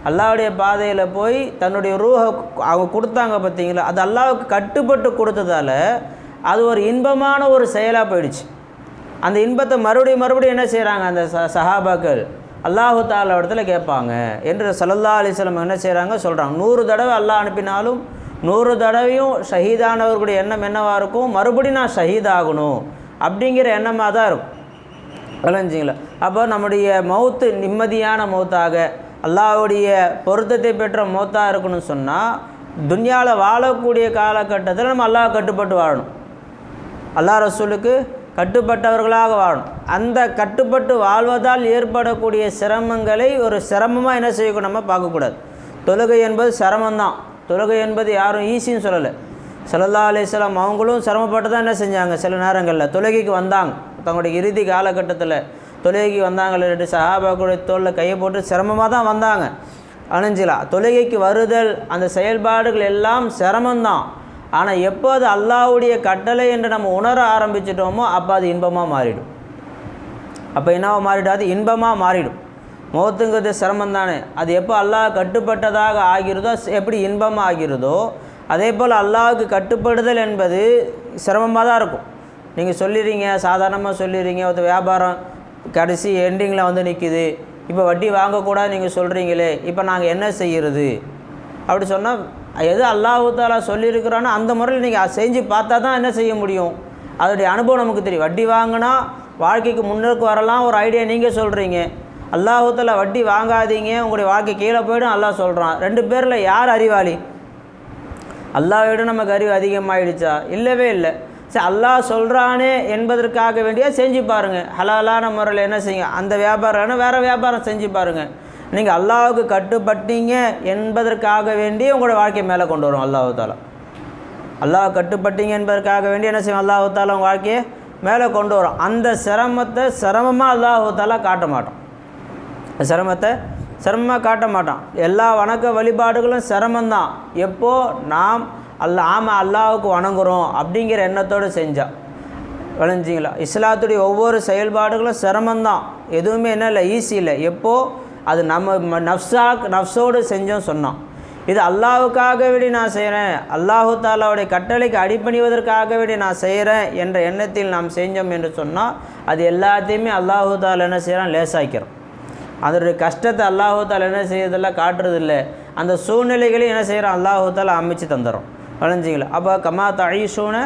அல்லாஹ்வுடைய பாதையில் போய் தன்னுடைய ரூஹை அவங்க கொடுத்தாங்க பார்த்தீங்களா, அது அல்லாஹ்வுக்கு கட்டுப்பட்டு கொடுத்ததால் அது ஒரு இன்பமான ஒரு செயலாக போயிடுச்சு. அந்த இன்பத்தை மறுபடியும் என்ன செய்கிறாங்க, அந்த சஹாபாக்கள் அல்லாஹு தஆலா இடத்துல கேட்பாங்க என்று ஸல்லல்லாஹு அலைஹி வஸல்லம் என்ன செய்கிறாங்க சொல்கிறாங்க. 100 தடவை அல்லாஹ் அனுப்பினாலும் 100 தடவையும் ஷஹீதானவர்களுடைய எண்ணம் என்னவாக இருக்கும், மறுபடியும் நான் ஷஹீதாகணும் அப்படிங்கிற எண்ணமாக தான் இருக்கும். விளைஞ்சிங்களா? அப்போ நம்முடைய மௌத்து நிம்மதியான மௌத்தாக அல்லாஹ்வுடைய பொருத்தத்தை பெற்ற மௌத்தாக இருக்கணும்னு சொன்னால் துன்யாவில் வாழக்கூடிய காலகட்டத்தில் நம்ம அல்லாஹ் கட்டுப்பட்டு வாழணும், அல்லாஹ் ரசூலுக்கு கட்டுப்பட்டவர்களாக வாழணும். அந்த கட்டுப்பட்டு வாழ்வதால் ஏற்படக்கூடிய சிரமங்களை ஒரு சிரமமாக என்ன செய்யக்கூடாது, நம்ம பார்க்கக்கூடாது. தொழுகை என்பது சிரமம்தான். தொழுகை என்பது யாரும் ஈஸின்னு சொல்லலை. ஸல்லல்லாஹு அலைஹி வஸல்லம் அவங்களும் சிரமப்பட்டு தான் என்ன செஞ்சாங்க, சில நேரங்களில் தொழுகைக்கு வந்தாங்க. தங்களுடைய இறுதி காலகட்டத்தில் தொழுகைக்கு வந்தாங்க. 2 சஹாபாக்களுடைய தோளில் கையை போட்டு சிரமமாக தான் வந்தாங்க. அணிஞ்சிலா தொழுகைக்கு வருதல் அந்த செயல்பாடுகள் எல்லாம் சிரமம்தான். ஆனால் எப்போ அது அல்லாஹ்வுடைய கட்டளை என்று நம்ம உணர ஆரம்பிச்சிட்டோமோ அப்போ அது இன்பமாக மாறிடும். அப்போ என்னவா மாறிடும், அது இன்பமாக மாறிடும். மௌத்துங்கிறது சிரமம் தானே. அது எப்போ அல்லாஹ் கட்டுப்பட்டதாக ஆகிறதோ, எப்படி இன்பமாக ஆகிறதோ அதே போல் அல்லாஹ்வுக்கு கட்டுப்படுதல் என்பது சிரமமாக தான் இருக்கும். நீங்கள் சொல்லிடுறீங்க, சாதாரணமாக சொல்லிடுறீங்க, ஒரு வியாபாரம் கடைசி எண்டிங்கில் நிற்கிது, இப்போ வட்டி வாங்கக்கூடாது நீங்கள் சொல்கிறீங்களே, இப்போ நாங்கள் என்ன செய்கிறது அப்படி சொன்னால் எது அல்லாஹ் தஆலா சொல்லியிருக்கிறானோ அந்த முறையில் நீங்கள் செஞ்சு பார்த்தா தான் என்ன செய்ய முடியும், அதோடைய அனுபவம் நமக்கு தெரியும். வட்டி வாங்கினா வாழ்க்கைக்கு முன்னோக்கு வரலாம் ஒரு ஐடியா நீங்கள் சொல்கிறீங்க, அல்லாஹ் தஆலா வட்டி வாங்காதீங்க உங்களுடைய வாழ்க்கை கீழே போய்டும் அல்லாஹ் சொல்கிறான். 2 பேரில் யார் அறிவாளி? அல்லாஹ்வை விட நமக்கு அறிவு அதிகமாகிடுச்சா? இல்லவே இல்லை. சரி, அல்லாஹ் சொல்கிறானே என்பதற்காக வேண்டியா செஞ்சு பாருங்கள். ஹலாலான முறையில் என்ன செய்யுங்க, அந்த வியாபாரம் வேறு வியாபாரம் செஞ்சு பாருங்கள். நீங்கள் அல்லாஹ்வுக்கு கட்டுப்பட்டீங்க என்பதற்காக வேண்டி உங்களோட வாழ்க்கையை மேலே கொண்டு வரும் அல்லாஹ் தாலா. அல்லாஹ் கட்டுப்பட்டீங்க என்பதற்காக வேண்டி என்ன செய்யும் அல்லாஹ் தாலா உங்கள் வாழ்க்கையை மேலே கொண்டு வரும். அந்த சிரமத்தை சிரமமாக அல்லாஹ் தாலா காட்ட மாட்டான். சிரமத்தை சிரமமாக காட்ட மாட்டான். எல்லா வணக்க வழிபாடுகளும் சிரமந்தான். எப்போது நாம் அல்லாஹ்வுக்கு வணங்குறோம் அப்படிங்கிற எண்ணத்தோடு செஞ்சால் விளைஞ்சிங்களா. இஸ்லாத்துடைய ஒவ்வொரு செயல்பாடுகளும் சிரமந்தான். எதுவுமே என்ன இல்லை, ஈஸி இல்லை. எப்போது அது நம்ம நஃப்ஸோடு செஞ்சோம் சொன்னோம். இது அல்லாஹ்வுக்காக வேண்டி நான் செய்கிறேன், அல்லாஹு தாலாவுடைய கட்டளைக்கு அடிபணிவதற்காக வேண்டி நான் செய்கிறேன் என்ற எண்ணத்தில் நாம் செஞ்சோம் என்று சொன்னால் அது எல்லாத்தையுமே அல்லாஹு தாலா என்ன செய்கிறான், லேசாக்கிறோம். அதனுடைய கஷ்டத்தை அல்லாஹு தாலா என்ன செய்யறதெல்லாம் காட்டுறதில்லை. அந்த சூழ்நிலைகளையும் என்ன செய்கிறான் அல்லாஹு தாலா அமைச்சு தந்துடும். விளைஞ்சிங்களா. அப்போ கமா தஈஷூன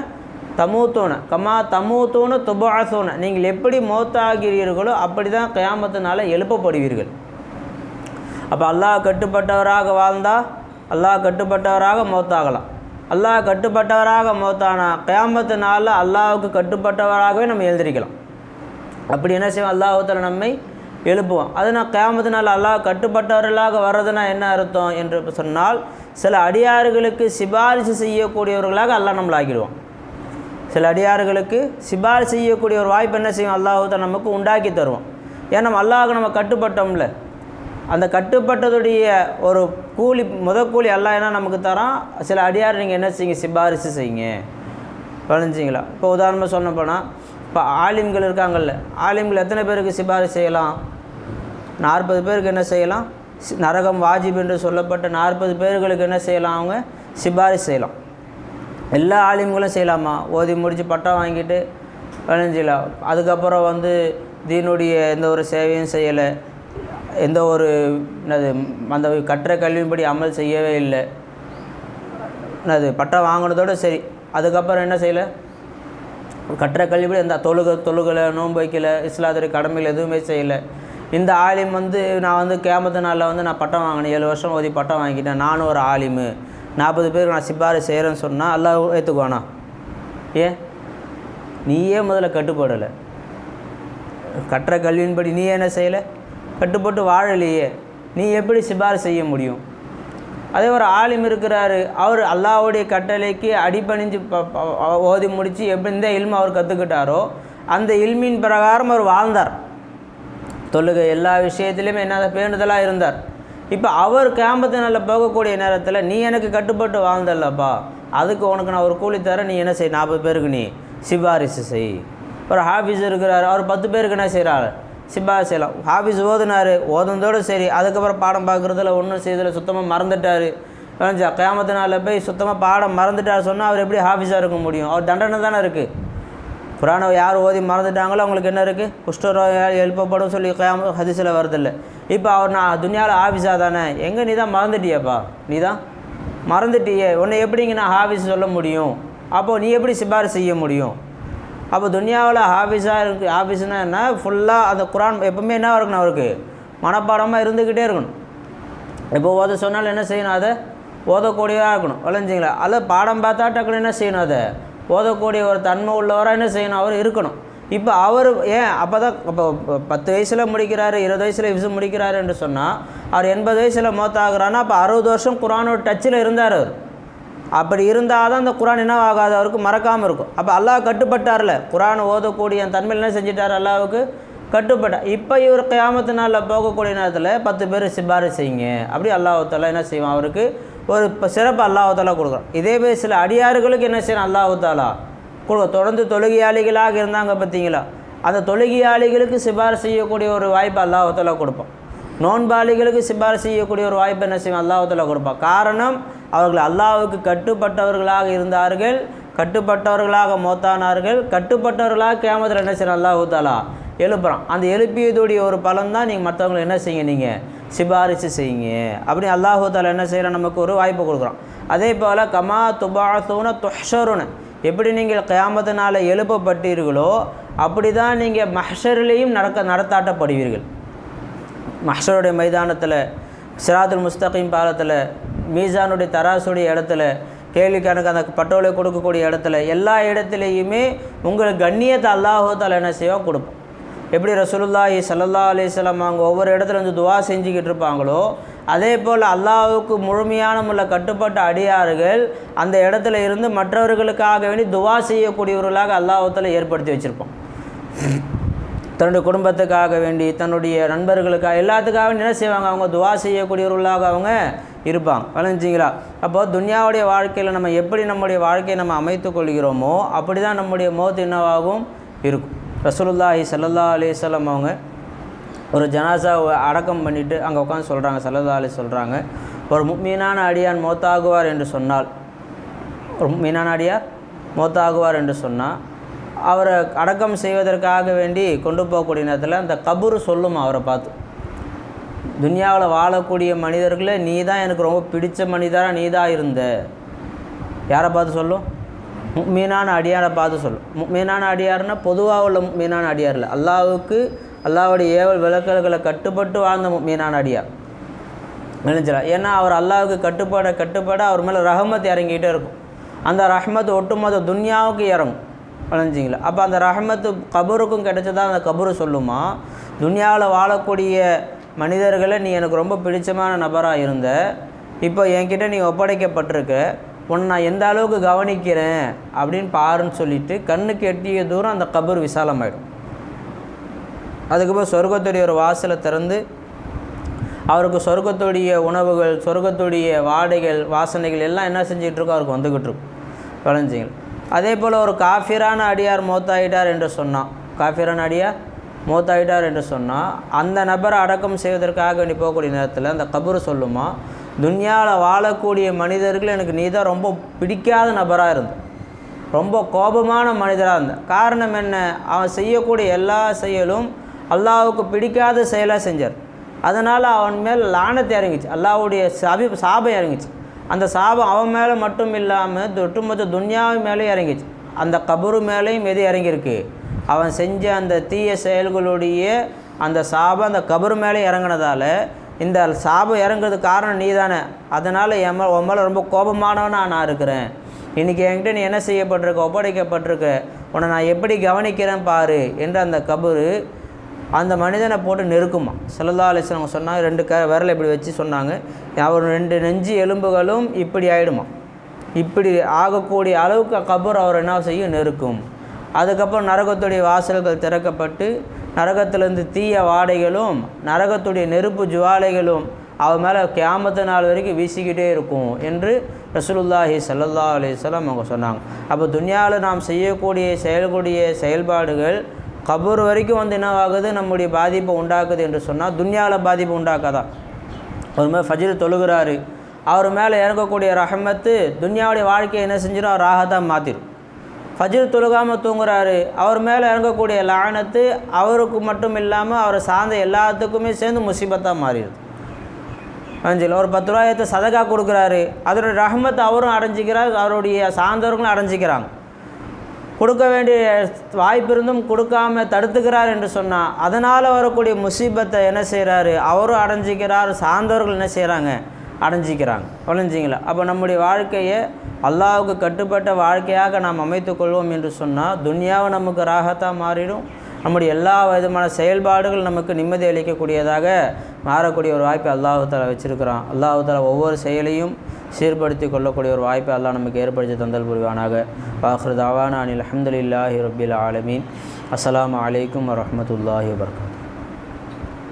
தமூத்தூன கமா தமூத்தூன துபாசூன, நீங்கள் எப்படி மௌத்தாகிறீர்களோ அப்படி தான் கியாமத்தினால எழுப்பப்படுவீர்கள். அப்போ அல்லாஹ் கட்டுப்பட்டவராக வாழ்ந்தால் அல்லாஹ் கட்டுப்பட்டவராக மௌத்தாகலாம். அல்லாஹ் கட்டுப்பட்டவராக மௌத்தானா கியாமத்தினால அல்லாஹுக்கு கட்டுப்பட்டவராகவே நம்ம எழுந்திரிக்கலாம். அப்படி என்ன செய்வோம், அல்லாஹ்வுத்தாலா நம்மை எழுப்புவோம். அது நான் கியாமத்தினால அல்லாஹ் கட்டுப்பட்டவர்களாக வர்றதுனா என்ன அர்த்தம் என்று சொன்னால், சில அடியார்களுக்கு சிபாரிசு செய்யக்கூடியவர்களாக அல்லாஹ் நம்மளை ஆக்கிடுவோம். சில அடியார்களுக்கு சிபாரிசு செய்யக்கூடிய ஒரு வாய்ப்பு என்ன செய்யும் அல்லாஹ்வுத்தாலா நமக்கு உண்டாக்கி தருவோம். ஏன்னா நம்ம அல்லாஹ்வுக்கு நம்ம கட்டுப்பட்டோம்ல, அந்த கட்டுப்பட்டதுடைய ஒரு கூலி கூலி அல்லாஹ் என்ன நமக்கு தரான். சில அடியார் நீங்கள் என்ன செய்யுங்க, சிபாரிசு செய்யுங்க. விளைஞ்சிங்களா. இப்போ உதாரணமாக சொன்ன போனால், இப்போ ஆலிம்கள் இருக்காங்கல்ல, ஆலிம்கள் எத்தனை பேருக்கு சிபாரிசு செய்யலாம், 40 பேருக்கு என்ன செய்யலாம், நரகம் வாஜிப் என்று சொல்லப்பட்ட 40 பேர்களுக்கு என்ன செய்யலாம், அவங்க சிபாரிசு செய்யலாம். எல்லா ஆலிம்களும் செய்யலாமா, ஓதி முடித்து பட்டம் வாங்கிட்டு விளைஞ்சிக்கலாம். அதுக்கப்புறம் தீனுடைய எந்த ஒரு சேவையும் செய்யலை, எந்த ஒரு அந்த கற்ற கல்வியின்படி அமல் செய்யவே இல்லை, பட்டம் வாங்கினதோடு சரி. அதுக்கப்புறம் என்ன செய்யலை, கற்ற கல்விப்படி எந்த தொழுகலை, நோன்பு வைக்கலை, இஸ்லாத்துடைய கடமைகள் எதுவுமே செய்யலை. இந்த ஆலிம் நான் கியாமத்து நாளில் நான் பட்டம் வாங்கினேன், 7 வருஷம் ஓதி பட்டம் வாங்கிட்டேன், நானும் ஒரு ஆலிமு, 40 பேருக்கு நான் சிபாரிசு செய்கிறேன்னு சொன்னால் அல்லாஹ் ஏற்றுக்குவானா? ஏன் நீயே முதல்ல கட்டுப்படலை, கற்ற கல்வியின்படி நீ என்ன செய்யலை, கட்டுப்பட்டு வாழலையே, நீ எப்படி சிபாரிசு செய்ய முடியும்? அதே ஒரு ஆலிம் இருக்கிறாரு, அவர் அல்லாஹ்வுடைய கட்டளைக்கு அடிபணிஞ்சு ஓதி முடித்து எப்படி இந்த இல்மை அவர் கற்றுக்கிட்டாரோ அந்த இல்மின் பிரகாரம் அவர் வாழ்ந்தார். தொழுகை எல்லா விஷயத்துலையுமே என்ன பேணுதலாக இருந்தார். இப்போ அவர் கியாமத்து நாளில் போகக்கூடிய நேரத்தில் நீ எனக்கு கட்டுப்பட்டு வாழ்ந்தல்லப்பா, அதுக்கு உனக்கு நான் ஒரு கூலி தரேன், நீ என்ன செய், 40 பேருக்கு நீ சிபாரிசு செய். ஒரு ஹாஃபிஸ் இருக்கிறார், அவர் 10 பேருக்கு என்ன செய்கிறார், சிபாரிசு செய்யலாம். ஹாஃபிஸ் ஓதுனதோடு சரி, அதுக்கப்புறம் பாடம் பார்க்குறதுல ஒன்றும் செய்யறதில்ல, சுத்தமாக மறந்துட்டார். கியாமத்து நாளில் போய் சுத்தமாக பாடம் மறந்துட்டார் சொன்னால் அவர் எப்படி ஹாஃபிஸாக இருக்க முடியும்? அவர் தண்டனை தானே இருக்குது. குரானை யார் ஓதி மறந்துட்டாங்களோ அவங்களுக்கு என்ன இருக்குது, குஷ்டரோயால் எழுப்பப்படும் சொல்லி ஹதீஸில் வருதில்லை. இப்போ அவர் நான் துனியாவில் ஹாஃபிஸாக தானே, எங்கே நீ தான் மறந்துட்டியப்பா, நீ தான் மறந்துட்டியே, உன்னை எப்படிங்க நான் ஹாஃபிஸ் சொல்ல முடியும்? அப்போது நீ எப்படி சிபாரிசு செய்ய முடியும்? அப்போ துனியாவில் ஹாஃபிஸாக இருக்குது, ஹாஃபிஸ்னா என்ன, ஃபுல்லாக அந்த குரான் எப்பவுமே என்ன இருக்கணும், அவருக்கு மனப்பாடமாக இருந்துக்கிட்டே இருக்கணும். இப்போ ஓத சொன்னாலும் என்ன செய்யணும், அதை ஓதக்கூடியதாக இருக்கணும். விளைஞ்சிங்களா. அதை பாடம் பார்த்தா டக்குன்னு என்ன செய்யணும், அதை ஓதக்கூடிய ஒரு தன்மை உள்ளவராக என்ன செய்யணும், அவர் இருக்கணும். இப்போ அவர் ஏன் அப்போ தான் இப்போ 10 வயசில் முடிக்கிறாரு, 20 வயசில் ஹிஃப்ஸ் முடிக்கிறாரு என்று சொன்னால் அவர் 80 வயசில் மௌத்தாகிறான்னா அப்போ 60 வருஷம் குரானோட டச்சில் இருந்தார் அவர். அப்படி இருந்தால் தான் அந்த குரான் என்ன ஆகாது, அவருக்கு மறக்காமல் இருக்கும். அப்போ அல்லாஹ் கட்டுப்பட்டார்ல, குரான் ஓதக்கூடிய தன்மையில் என்ன செஞ்சிட்டார், அல்லாஹ்வுக்கு கட்டுப்பட்டார். இப்போ இவர் கியாமத்து நாளில் போகக்கூடிய நேரத்தில் 10 பேர் சிபாரிசு செய்யுங்க அப்படி அல்லாஹ் தஆலா என்ன செய்வான், அவருக்கு ஒரு சிறப்பு அல்லாஹ் தஆலா கொடுக்குறான். இதே போய் சில அடியார்களுக்கு என்ன செய்யணும், அல்லாஹ் தஆலா கொடுக்க. தொடர்ந்து தொழுகையாளிகளாக இருந்தாங்க பார்த்தீங்களா, அந்த தொழுகையாளிகளுக்கு சிபாரிசு செய்யக்கூடிய ஒரு வாய்ப்பு அல்லாஹ் தஆலா கொடுப்பான். நோன்பாளிகளுக்கு சிபாரிசு செய்யக்கூடிய ஒரு வாய்ப்பு என்ன செய்வான், அல்லாஹ் தஆலா கொடுப்பான். காரணம் அவர்கள் அல்லாஹ்வுக்கு கட்டுப்பட்டவர்களாக இருந்தார்கள், கட்டுப்பட்டவர்களாக மௌத்தானார்கள், கட்டுப்பட்டவர்களாக கியாமத்தில் என்ன செய்யணும், அல்லாஹ் தஆலா எழுப்புறான். அந்த எழுப்பியதுடைய ஒரு பலன் தான் நீங்கள் மற்றவங்களை என்ன செய்யுங்க, நீங்கள் சிபாரிசு செய்யுங்க அப்படி அல்லாஹ் தஆலா என்ன செய்கிறான், நமக்கு ஒரு வாய்ப்பு கொடுக்குறான். அதே போல் கமா துபாசூன துஹ்ஷருன, எப்படி நீங்கள் கியாமத்தினால எழுப்பப்பட்டீர்களோ அப்படி தான் நீங்கள் மஹ்ஷரிலையும் நடத்தாட்டப்படுவீர்கள். மஹ்ஷருடைய மைதானத்தில், சிராத்துல் முஸ்தகீம் பாலத்தில், மீசானுடைய தராசுடைய இடத்துல, கேள்விக்கானுக்கு அந்த பட்டோலை கொடுக்கக்கூடிய இடத்துல, எல்லா இடத்துலையுமே உங்களுக்கு கண்ணியத்தை அல்லாஹ் தஆலா என்ன செய்வான், கொடுப்போம். எப்படி ரசூலுல்லாஹி ஸல்லல்லாஹு அலைஹி வஸல்லம் அவங்க ஒவ்வொரு இடத்துல வந்து துவா செஞ்சுக்கிட்டு இருப்பாங்களோ, அதே போல் அல்லாஹ்வுக்கு முழுமையான முறையில் கட்டுப்பட்ட அடியார்கள் அந்த இடத்துல இருந்து மற்றவர்களுக்காக வேண்டி துவா செய்யக்கூடியவர்களாக அல்லாஹ்வுத்தாலா ஏற்படுத்தி வச்சுருப்பான். தன்னுடைய குடும்பத்துக்காக வேண்டி, தன்னுடைய நண்பர்களுக்காக, எல்லாத்துக்காக என்ன செய்வாங்க, அவங்க துவா செய்யக்கூடியவர்களாக அவங்க இருப்பாங்க. விளைஞ்சிங்களா? அப்போது துன்யாவுடைய வாழ்க்கையில் நம்ம எப்படி நம்முடைய வாழ்க்கையை நம்ம அமைத்து கொள்கிறோமோ அப்படி தான் நம்முடைய மௌத் என்னவாகவும் இருக்கும். ரசூலுல்லாஹி ஸல்லல்லாஹு அலைஹி வஸல்லம் அவங்க ஒரு ஜனாஸாவை அடக்கம் பண்ணிவிட்டு அங்கே உட்காந்து சொல்கிறாங்க, ஸல்லல்லாஹு அலைஹி சொல்கிறாங்க, ஒரு முஃமினான அடியான் மௌத்தாகுவார் என்று சொன்னால், ஒரு முஃமினான அடியார் மௌத்தாகுவார் என்று சொன்னால், அவரை அடக்கம் செய்வதற்காக வேண்டி கொண்டு போகக்கூடிய நேரத்தில் அந்த கபூர் சொல்லும் அவரை பார்த்து, துன்யாவில் வாழக்கூடிய மனிதர்களே நீ தான் எனக்கு ரொம்ப பிடிச்ச மனிதராக நீ தான் இருந்த. யாரை பார்த்து சொல்லும்? முஃமினான அடியாரை பார்த்து சொல்லும். முஃமினான அடியார்னா பொதுவாக உள்ள முஃமினான அடியார் இல்லை, அல்லாஹ்வுக்கு அல்லாஹ்வுடைய ஏவல் விளக்கல்களை கட்டுப்பட்டு வாழ்ந்த முஃமினான அடியார் நினைச்சிடா. ஏன்னா அவர் அல்லாஹ்வுக்கு கட்டுப்பட அவர் மேலே ரஹமத் இறங்கிக்கிட்டே இருக்கும். அந்த ரஹமத் ஒட்டுமொத்த துன்யாவுக்கு இறங்கும். விளைஞ்சிங்களா? அப்போ அந்த ரஹமத்து கபூருக்கும் கிடைச்சதா அந்த கபூர் சொல்லுமா, துன்யாவில் வாழக்கூடிய மனிதர்களை நீ எனக்கு ரொம்ப பிடிச்சமான நபராக இருந்த, இப்போ என்கிட்ட நீ ஒப்படைக்கப்பட்டிருக்க, உன்னை நான் எந்த அளவுக்கு கவனிக்கிறேன் அப்படின்னு பாருன்னு சொல்லிவிட்டு கண்ணுக்கு எட்டிய தூரம் அந்த கபூர் விசாலமாயிடும். அதுக்கப்புறம் சொர்க்கத்துடைய ஒரு வாசலை திறந்து அவருக்கு சொர்க்கத்துடைய உணவுகள், சொர்க்கத்துடைய வாடைகள், வாசனைகள் எல்லாம் என்ன செஞ்சிகிட்ருக்கோ அவருக்கு வந்துக்கிட்டு இருக்கும். விளைஞ்சிங்களா? அதே போல் ஒரு காஃபிரான அடியார் மௌத்தாயிட்டார் என்று சொன்னான், காஃபிரான அடியார் மௌத்தாயிட்டார் என்று சொன்னால் அந்த நபரை அடக்கம் செய்வதற்காக வேண்டி போகக்கூடிய நேரத்தில் அந்த கபூர் சொல்லுமா, துன்யாவில் வாழக்கூடிய மனிதர்கள் எனக்கு நீ தான் ரொம்ப பிடிக்காத நபராக இருந்த, ரொம்ப கோபமான மனிதராக இருந்த. காரணம் என்ன? அவன் செய்யக்கூடிய எல்லா செயலும் அல்லாஹ்வுக்கு பிடிக்காத செயலாக செஞ்சார். அதனால் அவன் மேல் லானத்தை இறங்கிச்சு, அல்லாஹ்வுடைய சாபம் இறங்கிச்சு. அந்த சாபம் அவன் மேலே மட்டும் இல்லாமல் ஒட்டுமொத்த துன்யாவின் மேலே இறங்கிச்சு. அந்த கபூர் மேலேயும் எது இறங்கியிருக்கு? அவன் செஞ்ச அந்த தீய செயல்களுடைய அந்த சாபம் அந்த கபூர் மேலே இறங்கினதால் இந்த சாபம் இறங்குறதுக்கு காரணம் நீ தானே, அதனால் உன் மேலே ரொம்ப கோபமானவனாக நான் இருக்கிறேன். இன்றைக்கி என்கிட்ட நீ என்ன செய்யப்பட்டிருக்க, ஒப்படைக்கப்பட்டிருக்க, உன்னை நான் எப்படி கவனிக்கிறேன் பாரு என்று அந்த கபூர் அந்த மனிதனை போட்டு நெருக்குமா. ஸல்லல்லாஹு அலைஹி வஸல்லம் சொன்னாங்க, 2 விரலை இப்படி வச்சு சொன்னாங்க, அவர் 2 நெஞ்சு எலும்புகளும் இப்படி ஆகிடுமா. இப்படி ஆகக்கூடிய அளவுக்கு கபூர் அவர் என்ன செய்யும், நெருக்கும். அதுக்கப்புறம் நரகத்துடைய வாசல்கள் திறக்கப்பட்டு நரகத்திலேருந்து தீய வாடைகளும் நரகத்துடைய நெருப்பு ஜுவாலைகளும் அவர் மேலே கியாமத்து நாள் வரைக்கும் வீசிக்கிட்டே இருக்கும் என்று ரசூலுல்லாஹி ஸல்லல்லாஹு அலைஹி வஸல்லம் அவங்க சொன்னாங்க. அப்போ துன்யாவில் நாம் செய்யக்கூடிய செயல்பாடுகள் கபூர் வரைக்கும் வந்து என்னவாகுது, நம்முடைய பாதிப்பை உண்டாக்குது என்று சொன்னால் துன்யாவில் பாதிப்பு உண்டாக்காதான். ஒரு மேலே ஃபஜ்ர் தொழுகிறாரு, அவர் மேலே இறங்கக்கூடிய ரஹமத்து துன்யாவுடைய வாழ்க்கையை என்ன செஞ்சிடும், அவர் ராகத்தாக மாற்றிடும். ஃபஜ்ர் தொழுகாமல் தூங்குறாரு, அவர் மேலே இறங்கக்கூடிய லானத்து அவருக்கு மட்டும் இல்லாமல் அவரை சார்ந்த எல்லாத்துக்குமே சேர்ந்து முசீபத்தாக மாறிடுது. அஞ்சில் ஒரு 10 ரூபாயத்தை சதகா கொடுக்குறாரு, அதோடைய ரஹமத்தை அவரும் அடைஞ்சிக்கிறார், அவருடைய சார்ந்தவர்களும் அடைஞ்சிக்கிறாங்க. கொடுக்க வேண்டிய வாய்ப்பு இருந்தும் கொடுக்காம தடுத்துக்கிறார் என்று சொன்னால் அதனால் வரக்கூடிய முசீபத்தை என்ன செய்கிறாரு, அவரும் அடைஞ்சிக்கிறார், சார்ந்தவர்கள் என்ன செய்கிறாங்க, அடைஞ்சிக்கிறாங்க. விளைஞ்சிங்களா? அப்போ நம்முடைய வாழ்க்கையை அல்லாஹ்வுக்கு கட்டுப்பட்ட வாழ்க்கையாக நாம் அமைத்து கொள்வோம் என்று சொன்னால் துன்யாவை நமக்கு ராகத்தாக மாறிடும், நம்முடைய எல்லா விதமான செயல்பாடுகள் நமக்கு நிம்மதி அளிக்கக்கூடியதாக மாறக்கூடிய ஒரு வாய்ப்பை அல்லாஹ் தஆலா வச்சிருக்கிறான். அல்லாஹ் தஆலா ஒவ்வொரு செயலையும் சீர்படுத்தி கொள்ளக்கூடிய ஒரு வாய்ப்பை அல்லாஹ் நமக்கு ஏற்படுத்தி தந்தல் புரிவானாக. வாஹிரு தாவானா அனில் அல்ஹம்துலில்லாஹி ரப்பில் ஆலமீன். அஸ்ஸலாமு அலைக்கும் வரஹ்மத்துல்லாஹி வபரகாத்துஹு.